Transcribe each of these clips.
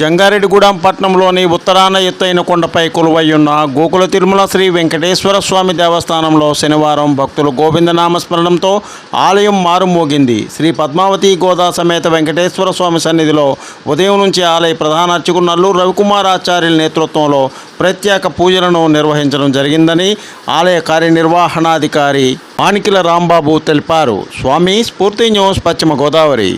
జంగారెడ్డిగూడెం పట్టణంలోని ఉత్తరాన ఎత్తైన కొండపై కొలువయ్యున్న గోకుల తిరుమల శ్రీ వెంకటేశ్వర స్వామి దేవస్థానంలో శనివారం భక్తులు గోవిందనామస్మరణంతో ఆలయం మారుమోగింది. శ్రీ పద్మావతి గోదా సమేత వెంకటేశ్వర స్వామి సన్నిధిలో ఉదయం నుంచి ఆలయ ప్రధాన అర్చకులు నల్లూరు రవికుమార్ ఆచార్యుల నేతృత్వంలో ప్రత్యేక పూజలను నిర్వహించడం జరిగిందని ఆలయ కార్యనిర్వహణాధికారి మాణికిల రాంబాబు తెలిపారు. స్వామి స్ఫూర్తి న్యూస్, పశ్చిమ గోదావరి.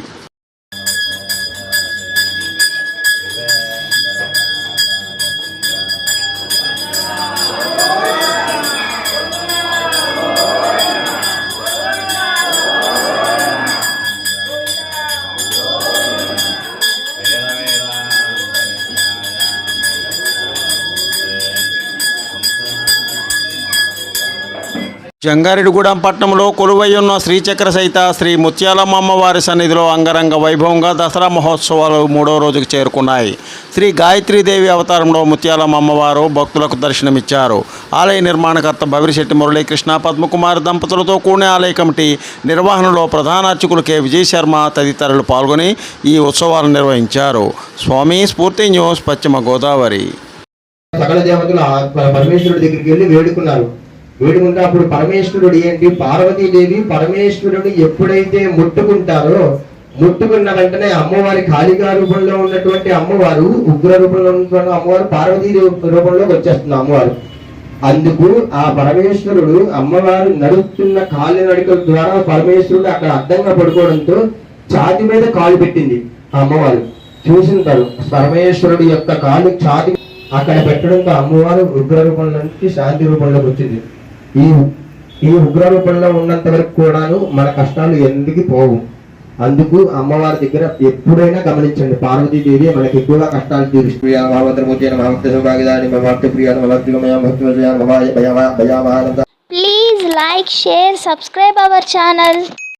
జంగారెడ్డిగూడెం పట్టణంలో కొలువయ్యున్న శ్రీచక్ర సహిత శ్రీ ముత్యాలమ్మ అమ్మవారి సన్నిధిలో అంగరంగ వైభవంగా దసరా మహోత్సవాలు 3వ రోజుకు చేరుకున్నాయి. శ్రీ గాయత్రీదేవి అవతారంలో ముత్యాలమ్మ అమ్మవారు భక్తులకు దర్శనమిచ్చారు. ఆలయ నిర్మాణకర్త బవిరిశెట్టి మురళీకృష్ణ, పద్మకుమార్ దంపతులతో కూడిన ఆలయ కమిటీ నిర్వహణలో ప్రధాన అర్చకులు కె విజయ్ శర్మ తదితరులు పాల్గొని ఈ ఉత్సవాలను నిర్వహించారు. స్వామి స్ఫూర్తి న్యూస్, పశ్చిమ గోదావరి. సకల దేవతలు పరమేశ్వరుడి దగ్గరికి వెళ్ళి వేడుకుంటే అప్పుడు పరమేశ్వరుడు ఏంటి, పార్వతీదేవి పరమేశ్వరుడు ఎప్పుడైతే ముట్టుకున్న వెంటనే అమ్మవారి కాళికా రూపంలో ఉన్నటువంటి అమ్మవారు, ఉగ్ర రూపంలో ఉన్నటువంటి అమ్మవారు పార్వతీ రూపంలోకి వచ్చేస్తుంది అమ్మవారు. అందుకు ఆ పరమేశ్వరుడు అమ్మవారు నడుస్తున్న కాళ్ళ నడికల ద్వారా పరమేశ్వరుడు అక్కడ అడ్డంగా పడుకోవడంతో ఛాతి మీద కాలు పెట్టింది ఆ అమ్మవారు. చూసింటారు పరమేశ్వరుడు యొక్క కాలు ఛాతి అక్కడ పెట్టడంతో అమ్మవారు ఉగ్ర రూపంలో నుంచి శాంతి రూపంలోకి వచ్చింది. ఈ ఉగ్ర రూపంలో ఉన్నంత వరకు కూడాను మన కష్టాలు ఎందుకు పోవు. అందుకు అమ్మవారి దగ్గర ఎప్పుడైనా గమనించండి, పార్వతీదేవి మనకి ఎక్కువగా కష్టాలు తీరుస్తుంది. Please like, share, subscribe our channel.